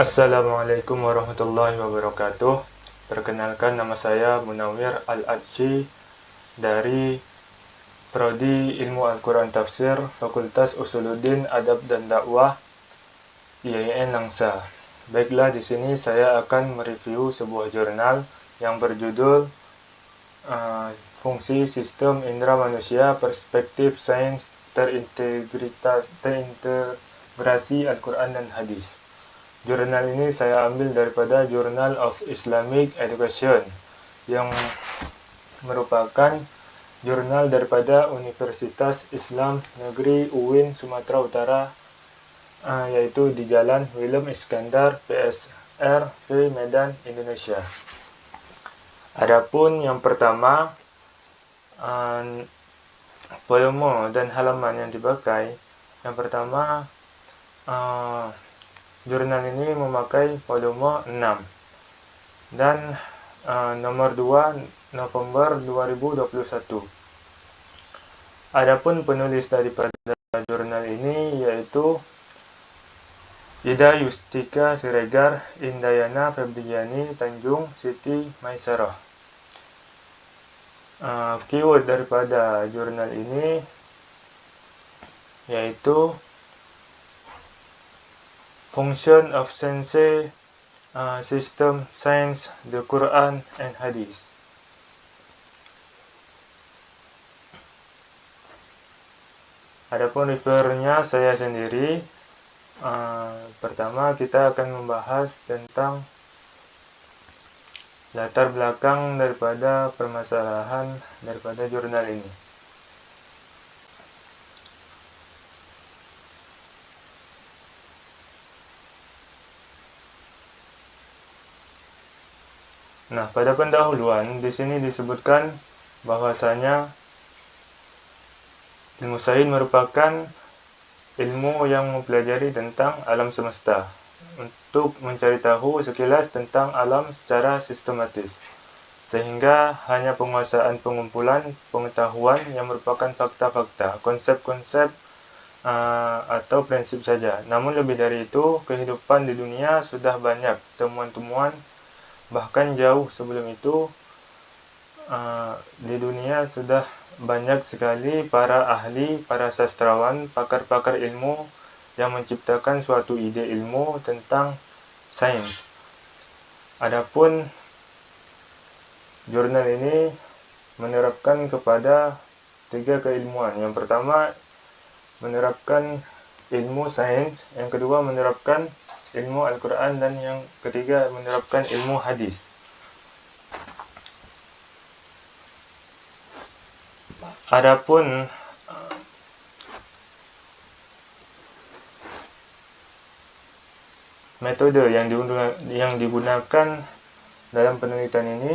Assalamualaikum warahmatullahi wabarakatuh. Perkenalkan, nama saya Munawir Al-Adsy dari Prodi Ilmu Al-Quran Tafsir, Fakultas Usuluddin Adab dan Dakwah, IAIN Langsa. Baiklah, di sini saya akan mereview sebuah jurnal yang berjudul Fungsi Sistem Indera Manusia, Perspektif Sains Terintegrasi Al-Quran dan Hadis. Jurnal ini saya ambil daripada Journal of Islamic Education, yang merupakan jurnal daripada Universitas Islam Negeri UIN Sumatera Utara, yaitu di Jalan Willem Iskandar, PSR, Medan, Indonesia. Adapun yang pertama, volume dan halaman yang dipakai. Yang pertama, jurnal ini memakai volume 6 dan nomor 2 November 2021. Adapun penulis daripada jurnal ini yaitu Ida Yustika Siregar, Indayana Febriani Tanjung, Siti Maisarah. Keyword daripada jurnal ini yaitu Function of Sensei System Science, the Quran and Hadith. Adapun refernya saya sendiri. Pertama kita akan membahas tentang latar belakang daripada permasalahan daripada jurnal ini. Nah, pada pendahuluan di sini disebutkan bahwasanya ilmu sains merupakan ilmu yang mempelajari tentang alam semesta untuk mencari tahu sekilas tentang alam secara sistematis, sehingga hanya penguasaan pengumpulan pengetahuan yang merupakan fakta-fakta, konsep-konsep atau prinsip saja. Namun lebih dari itu, kehidupan di dunia sudah banyak temuan-temuan. Bahkan jauh sebelum itu, di dunia sudah banyak sekali para ahli, para sastrawan, pakar-pakar ilmu yang menciptakan suatu ide ilmu tentang sains. Adapun jurnal ini menerapkan kepada 3 keilmuan. Yang pertama menerapkan ilmu sains, yang kedua menerapkan ilmu Al-Quran, dan yang ketiga menerapkan ilmu hadis. Adapun metode yang digunakan dalam penelitian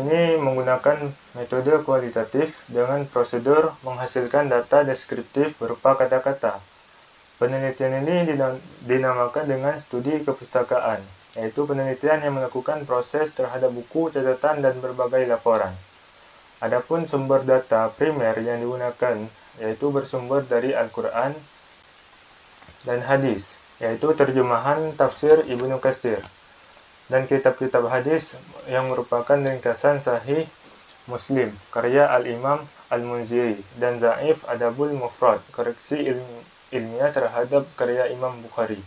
ini menggunakan metode kualitatif dengan prosedur menghasilkan data deskriptif berupa kata-kata. Penelitian ini dinamakan dengan studi kepustakaan, yaitu penelitian yang melakukan proses terhadap buku, catatan, dan berbagai laporan. Adapun sumber data primer yang digunakan yaitu bersumber dari Al-Quran dan hadis, yaitu terjemahan tafsir Ibnu Katsir, dan kitab-kitab hadis yang merupakan ringkasan Sahih Muslim karya Al-Imam Al-Munziri, dan Dhaif Adabul Mufrad, koreksi ilmiah terhadap karya Imam Bukhari.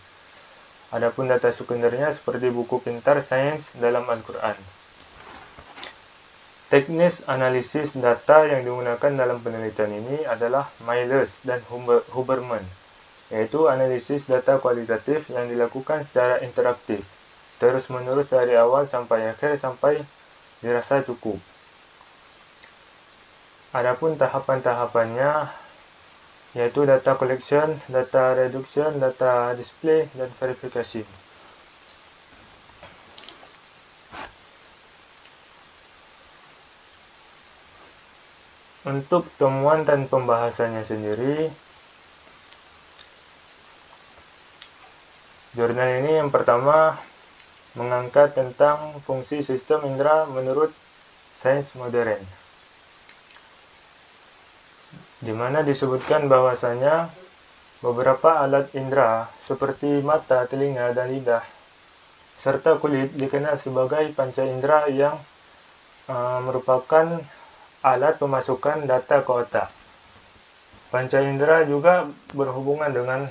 Adapun data sekundernya seperti buku pintar sains dalam Al-Quran. Teknis analisis data yang digunakan dalam penelitian ini adalah Miles dan Huberman, yaitu analisis data kualitatif yang dilakukan secara interaktif, terus-menerus dari awal sampai akhir sampai dirasa cukup. Adapun tahapan-tahapannya yaitu data collection, data reduction, data display, dan verifikasi. Untuk temuan dan pembahasannya sendiri, jurnal ini yang pertama mengangkat tentang fungsi sistem indera menurut sains modern, di mana disebutkan bahwasanya Beberapa alat indera seperti mata, telinga, dan lidah, serta kulit dikenal sebagai panca indera yang merupakan alat pemasukan data ke otak. Panca indera juga berhubungan dengan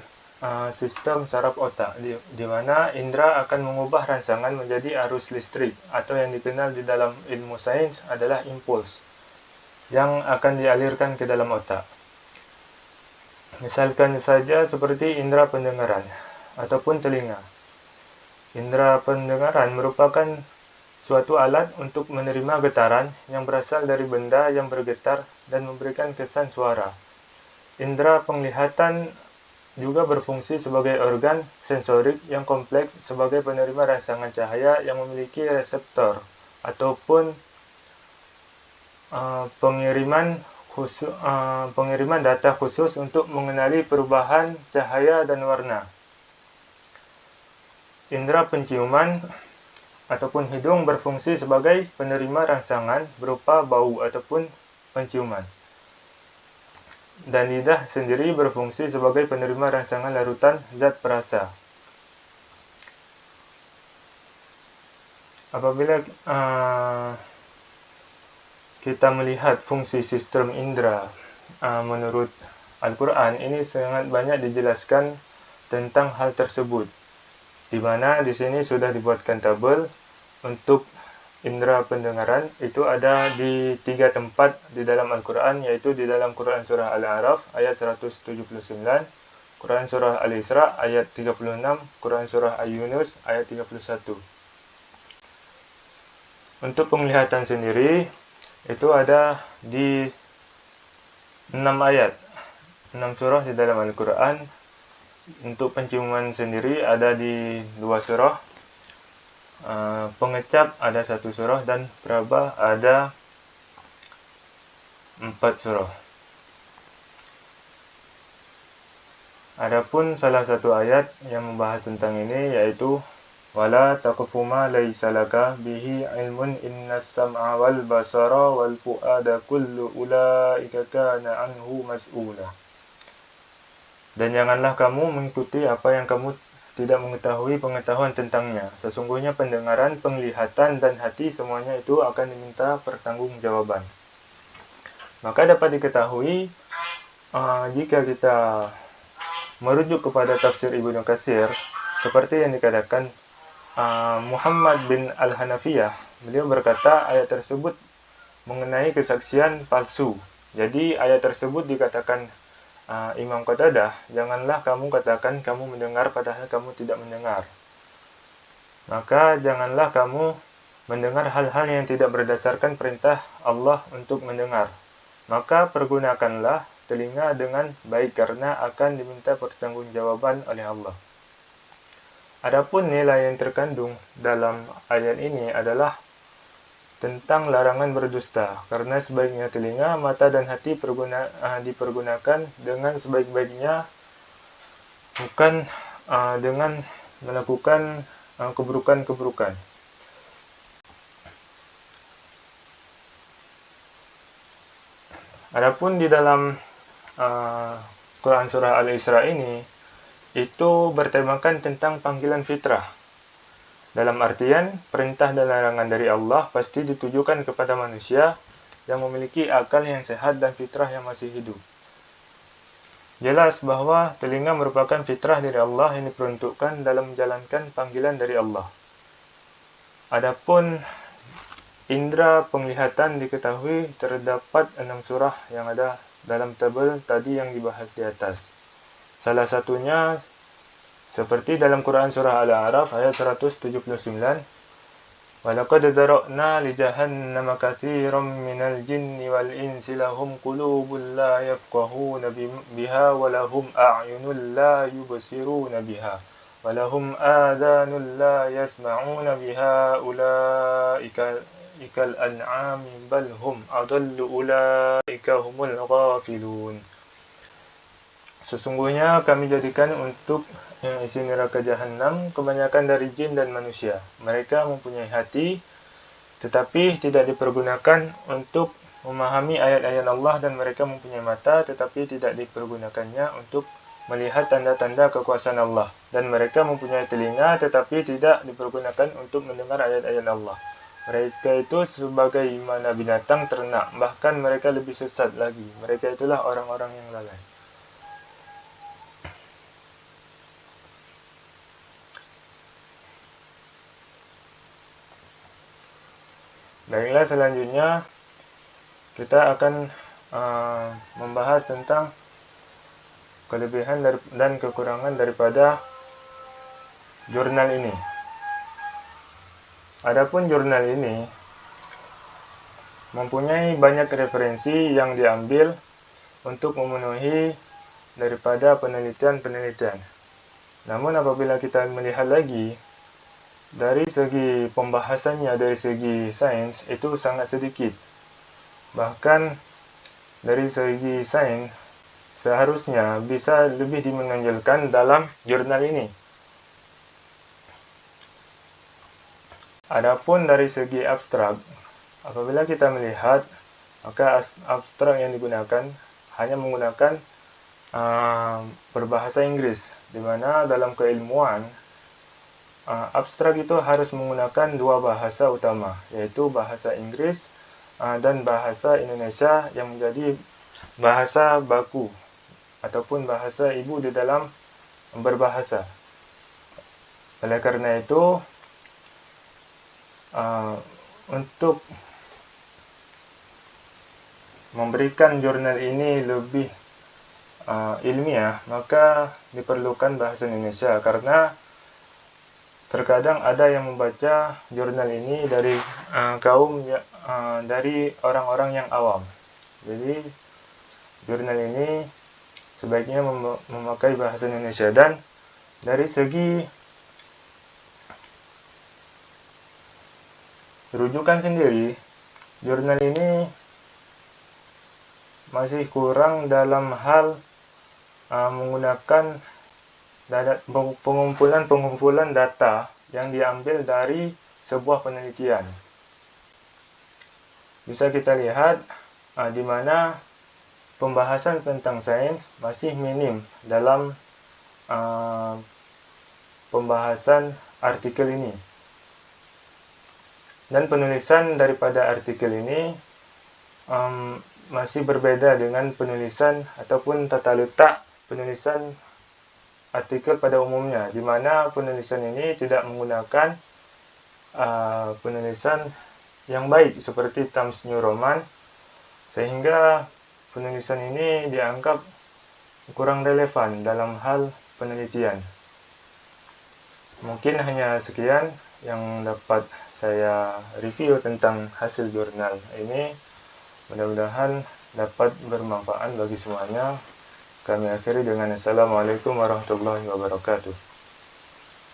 sistem saraf otak, di mana indera akan mengubah rangsangan menjadi arus listrik, atau yang dikenal di dalam ilmu sains adalah impuls, yang akan dialirkan ke dalam otak. Misalkan saja seperti indera pendengaran ataupun telinga. Indera pendengaran merupakan suatu alat untuk menerima getaran yang berasal dari benda yang bergetar dan memberikan kesan suara. Indera penglihatan juga berfungsi sebagai organ sensorik yang kompleks sebagai penerima rangsangan cahaya yang memiliki reseptor ataupun pengiriman data khusus untuk mengenali perubahan cahaya dan warna. Indera penciuman ataupun hidung berfungsi sebagai penerima rangsangan berupa bau ataupun penciuman. Dan lidah sendiri berfungsi sebagai penerima rangsangan larutan zat perasa. Apabila kita melihat fungsi sistem indera menurut Al-Quran, ini sangat banyak dijelaskan tentang hal tersebut, di mana di sini sudah dibuatkan tabel untuk indera pendengaran. Itu ada di 3 tempat di dalam Al-Quran, yaitu di dalam Quran Surah Al-A'raf ayat 179, Quran Surah Al-Isra ayat 36, Quran Surah Al-Yunus ayat 31. Untuk penglihatan sendiri, itu ada di 6 ayat, 6 surah di dalam Al-Quran. Untuk penciuman sendiri ada di 2 surah, pengecap ada 1 surah, dan peraba ada 4 surah. Adapun salah satu ayat yang membahas tentang ini yaitu wala taqfu ma laysa laka bihi ilmun innas sam'a wal basara wal fuada kullu ulaika kana anhu mas'ula. Dan janganlah kamu mengikuti apa yang kamu tidak mengetahui pengetahuan tentangnya. Sesungguhnya pendengaran, penglihatan, dan hati semuanya itu akan diminta pertanggungjawaban. Maka dapat diketahui jika kita merujuk kepada tafsir Ibnu Katsir, seperti yang dikatakan Muhammad bin Al-Hanafiyah, beliau berkata ayat tersebut mengenai kesaksian palsu. Jadi ayat tersebut dikatakan Imam Qatadah, janganlah kamu katakan kamu mendengar padahal kamu tidak mendengar. Maka janganlah kamu mendengar hal-hal yang tidak berdasarkan perintah Allah untuk mendengar. Maka pergunakanlah telinga dengan baik karena akan diminta pertanggungjawaban oleh Allah. Adapun nilai yang terkandung dalam ayat ini adalah tentang larangan berdusta, karena sebaiknya telinga, mata, dan hati dipergunakan dengan sebaik-baiknya, bukan dengan melakukan keburukan-keburukan. Adapun di dalam Quran Surah Al-Isra ini, itu bertemakan tentang panggilan fitrah. Dalam artian, perintah dan larangan dari Allah pasti ditujukan kepada manusia yang memiliki akal yang sehat dan fitrah yang masih hidup. Jelas bahwa telinga merupakan fitrah dari Allah yang diperuntukkan dalam menjalankan panggilan dari Allah. Adapun indera penglihatan diketahui terdapat 6 surah yang ada dalam tabel tadi yang dibahas di atas. Salah satunya seperti dalam Quran Surah Al-A'raf ayat 179, وَلَقَدْ ذَرَأْنَا لِجَهَنَّمَ كَثِيرًا مِنَ الْجِنِّ وَالْإِنسِ لَهُمْ قُلُوبٌ لَا يَفْقَهُونَ بِهَا وَلَهُمْ أَعْيُنٌ لَا يُبْصِرُونَ بِهَا وَلَهُمْ آذَانٌ لَا يَسْمَعُونَ بِهَا أُولَئِكَ كَالْأَنْعَامِ بَلْ هُمْ أَضَلُّ أُولَئِكَ هُمُ الْغَافِلُونَ. Sesungguhnya kami jadikan untuk yang isi neraka Jahannam kebanyakan dari jin dan manusia. Mereka mempunyai hati, tetapi tidak dipergunakan untuk memahami ayat-ayat Allah, dan mereka mempunyai mata, tetapi tidak dipergunakannya untuk melihat tanda-tanda kekuasaan Allah, dan mereka mempunyai telinga tetapi tidak dipergunakan untuk mendengar ayat-ayat Allah. Mereka itu sebagaimana binatang ternak, bahkan mereka lebih sesat lagi. Mereka itulah orang-orang yang lalai. Baiklah, selanjutnya kita akan membahas tentang kelebihan dan kekurangan daripada jurnal ini. Adapun jurnal ini mempunyai banyak referensi yang diambil untuk memenuhi daripada penelitian-penelitian. Namun apabila kita melihat lagi dari segi pembahasannya, dari segi sains, itu sangat sedikit. Bahkan dari segi sains seharusnya bisa lebih dimenonjolkan dalam jurnal ini. Adapun dari segi abstrak, apabila kita melihat, maka abstrak yang digunakan hanya menggunakan berbahasa Inggris, di mana dalam keilmuan abstrak itu harus menggunakan dua bahasa utama, yaitu bahasa Inggris dan bahasa Indonesia yang menjadi bahasa baku ataupun bahasa ibu di dalam berbahasa. Oleh karena itu, untuk memberikan jurnal ini lebih ilmiah, maka diperlukan bahasa Indonesia, karena terkadang ada yang membaca jurnal ini dari dari orang-orang yang awam. Jadi jurnal ini sebaiknya memakai bahasa Indonesia. Dan dari segi rujukan sendiri, jurnal ini masih kurang dalam hal menggunakan pengumpulan data yang diambil dari sebuah penelitian. Bisa kita lihat di mana pembahasan tentang sains masih minim dalam pembahasan artikel ini. Dan penulisan daripada artikel ini masih berbeda dengan penulisan ataupun tata letak penulisan artikel pada umumnya, di mana penulisan ini tidak menggunakan penulisan yang baik seperti Times New Roman, sehingga penulisan ini dianggap kurang relevan dalam hal penelitian. Mungkin hanya sekian yang dapat saya review tentang hasil jurnal ini. Mudah-mudahan dapat bermanfaat bagi semuanya. Kami akhiri dengan Assalamualaikum warahmatullahi wabarakatuh.